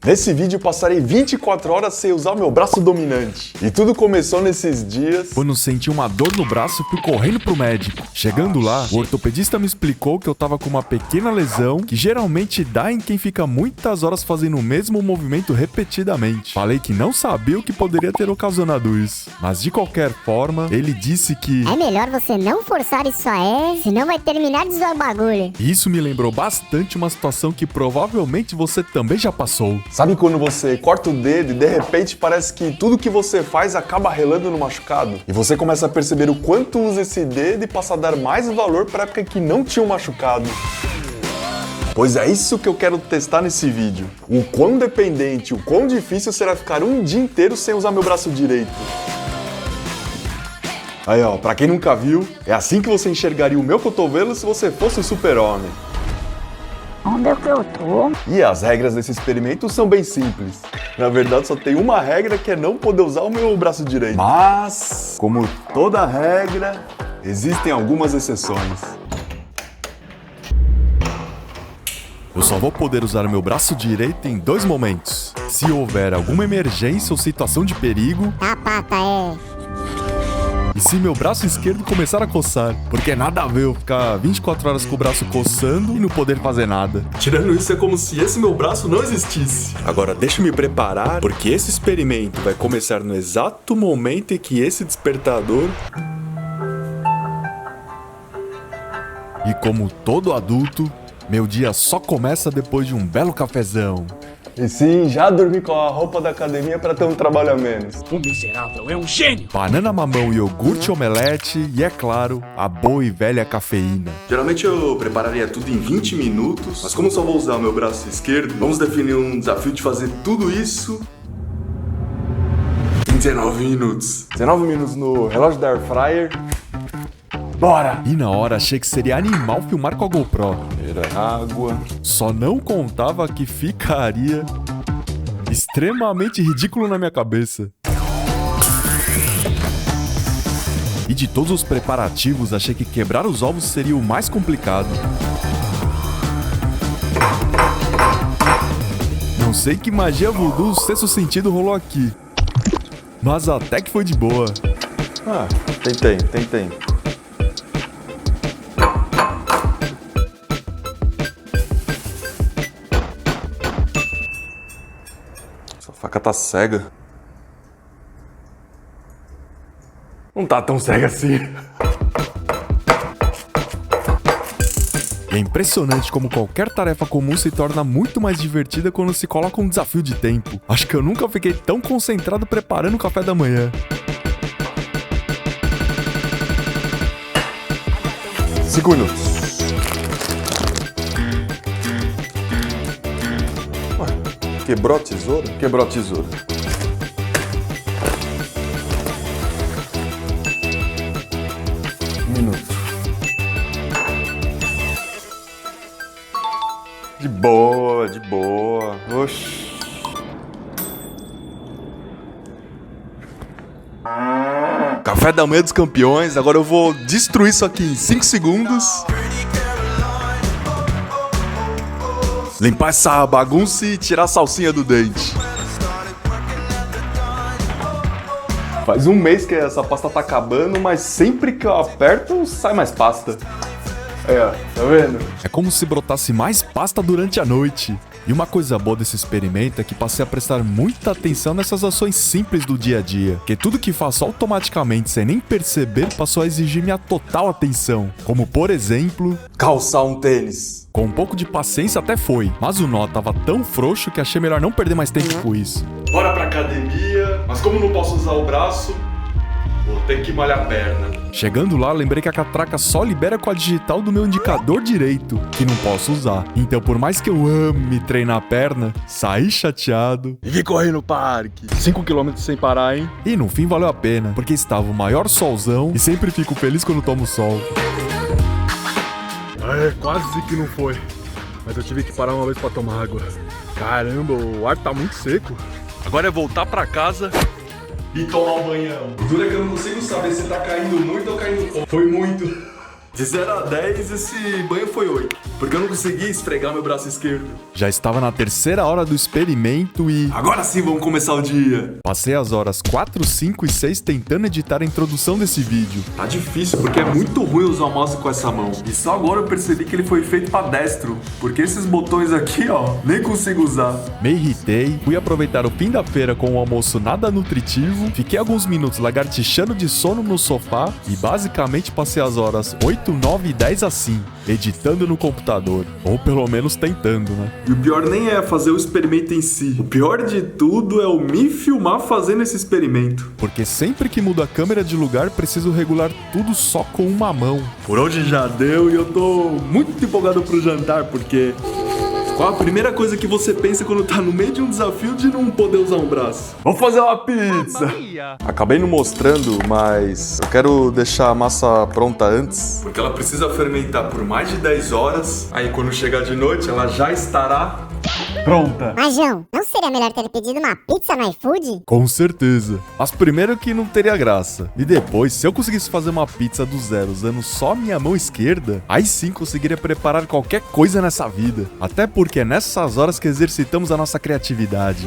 Nesse vídeo passarei 24 horas sem usar o meu braço dominante. E tudo começou nesses dias quando senti uma dor no braço e fui correndo pro médico. Chegando lá, o ortopedista me explicou que eu tava com uma pequena lesão que geralmente dá em quem fica muitas horas fazendo o mesmo movimento repetidamente. Falei que não sabia o que poderia ter ocasionado isso, mas de qualquer forma, ele disse que é melhor você não forçar isso aí, senão vai terminar de zoar o bagulho. Isso me lembrou bastante uma situação que provavelmente você também já passou. Sabe quando você corta o dedo e de repente parece que tudo que você faz acaba relando no machucado? E você começa a perceber o quanto usa esse dedo e passa a dar mais valor para a época que não tinha um machucado. Pois é isso que eu quero testar nesse vídeo. O quão dependente, o quão difícil será ficar um dia inteiro sem usar meu braço direito. Aí ó, pra quem nunca viu, é assim que você enxergaria o meu cotovelo se você fosse o super-homem. Onde é que eu tô? E as regras desse experimento são bem simples. Na verdade, só tem uma regra que é não poder usar o meu braço direito. Mas, como toda regra, existem algumas exceções. Eu só vou poder usar o meu braço direito em 2 momentos: se houver alguma emergência ou situação de perigo, A pata é... e se meu braço esquerdo começar a coçar. Porque nada a ver eu ficar 24 horas com o braço coçando e não poder fazer nada. Tirando isso, é como se esse meu braço não existisse. Agora deixa eu me preparar, porque esse experimento vai começar no exato momento em que esse despertador... E como todo adulto, meu dia só começa depois de um belo cafezão. E sim, já dormi com a roupa da academia para ter um trabalho a menos. O miserável é um gênio! Banana mamão, iogurte, omelete e, é claro, a boa e velha cafeína. Geralmente eu prepararia tudo em 20 minutos, mas como só vou usar o meu braço esquerdo, vamos definir um desafio de fazer tudo isso em 19 minutos. 19 minutos no relógio da Air Fryer. Bora! E na hora achei que seria animal filmar com a GoPro. Água. Só não contava que ficaria extremamente ridículo na minha cabeça. E de todos os preparativos, achei que quebrar os ovos seria o mais complicado. Não sei que magia voodoo sexto sentido rolou aqui, mas até que foi de boa. Ah, tentei. Essa faca tá cega. Não tá tão cega assim. É impressionante como qualquer tarefa comum se torna muito mais divertida quando se coloca um desafio de tempo. Acho que eu nunca fiquei tão concentrado preparando o café da manhã. 5 minutos. Ué, quebrou a tesoura? Quebrou a tesoura. Minuto. De boa. Oxi. Café da manhã dos campeões. Agora eu vou destruir isso aqui em 5 segundos. Limpar essa bagunça e tirar a salsinha do dente. Faz um mês que essa pasta tá acabando, mas sempre que eu aperto, sai mais pasta. Aí, ó, tá vendo? É como se brotasse mais pasta durante a noite. E uma coisa boa desse experimento é que passei a prestar muita atenção nessas ações simples do dia a dia, que tudo que faço automaticamente sem nem perceber passou a exigir minha total atenção, como por exemplo, Calçar um tênis. com um pouco de paciência até foi, mas o nó tava tão frouxo que achei melhor não perder mais tempo com isso. Bora pra academia, mas como não posso usar o braço, vou ter que malhar a perna. Chegando lá, lembrei que a catraca só libera com a digital do meu indicador direito, que não posso usar. Então, por mais que eu ame treinar a perna, saí chateado E vim correr no parque. 5 km sem parar, hein? e no fim valeu a pena, porque estava o maior solzão e sempre fico feliz quando tomo sol. É, quase que não foi. Mas eu tive que parar uma vez pra tomar água. Caramba, o ar tá muito seco. Agora é voltar pra casa E tomar um banhão. O duro é que eu não consigo saber se tá caindo muito ou caindo pouco. Foi muito. De 0 a 10, esse banho foi 8. Porque eu não consegui esfregar meu braço esquerdo. Já estava na terceira hora do experimento e... agora sim vamos começar o dia. Passei as horas 4, 5 e 6 tentando editar a introdução desse vídeo. Tá difícil porque é muito ruim usar o mouse com essa mão. E só agora eu percebi que ele foi feito pra destro. Porque esses botões aqui, ó, nem consigo usar. Me irritei, fui aproveitar o fim da feira com um almoço nada nutritivo. Fiquei alguns minutos lagartixando de sono no sofá. E basicamente passei as horas 8, 9 e 10 assim, editando no computador. Ou pelo menos tentando, né? E o pior nem é fazer o experimento em si. O pior de tudo é o me filmar fazendo esse experimento. Porque sempre que mudo a câmera de lugar, preciso regular tudo só com uma mão. Por hoje já deu e eu tô muito empolgado pro jantar, porque... qual a primeira coisa que você pensa quando tá no meio de um desafio de não poder usar um braço? Vamos fazer uma pizza! Acabei não mostrando, mas eu quero deixar a massa pronta antes. Porque ela precisa fermentar por mais de 10 horas. Aí quando chegar de noite, ela já estará pronta. Mas, João, não seria melhor ter pedido uma pizza no iFood? Com certeza. Mas primeiro que não teria graça. E depois, se eu conseguisse fazer uma pizza do zero usando só minha mão esquerda, aí sim conseguiria preparar qualquer coisa nessa vida. Até porque é nessas horas que exercitamos a nossa criatividade.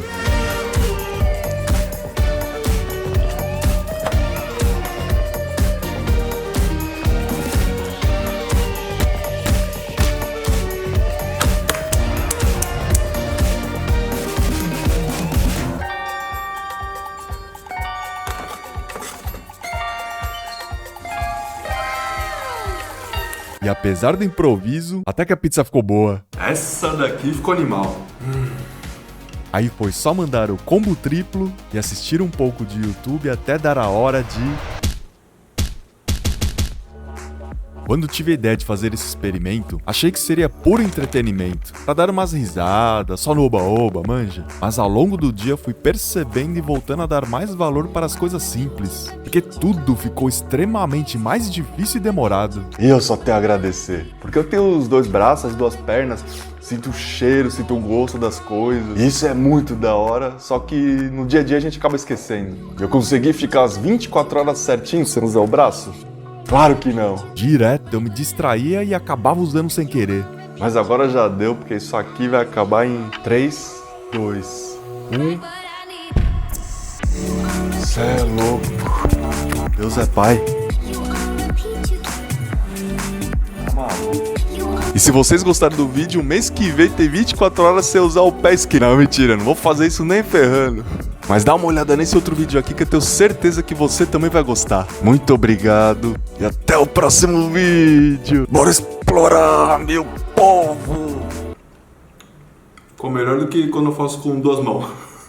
E apesar do improviso, até que a pizza ficou boa. Essa daqui ficou animal. Aí foi só mandar o combo triplo e assistir um pouco de YouTube até dar a hora de... Quando tive a ideia de fazer esse experimento, achei que seria puro entretenimento, pra dar umas risadas, só no oba-oba, manja. Mas ao longo do dia fui percebendo e voltando a dar mais valor para as coisas simples, porque tudo ficou extremamente mais difícil e demorado. E eu só tenho a agradecer, porque eu tenho os 2 braços, as 2 pernas, sinto o cheiro, sinto o gosto das coisas. E isso é muito da hora, só que no dia a dia a gente acaba esquecendo. Eu consegui ficar as 24 horas certinho sem usar o braço? Claro que não. Direto, eu me distraía e acabava usando sem querer. Mas agora já deu, porque isso aqui vai acabar em 3, 2, 1. Cê é louco. Deus é pai. E se vocês gostaram do vídeo, mês que vem tem 24 horas sem usar o pé esquerdo. Não, mentira, não vou fazer isso nem ferrando. Mas dá uma olhada nesse outro vídeo aqui que eu tenho certeza que você também vai gostar. Muito obrigado e até o próximo vídeo. Bora explorar, meu povo! Ficou melhor do que quando eu faço com 2 mãos.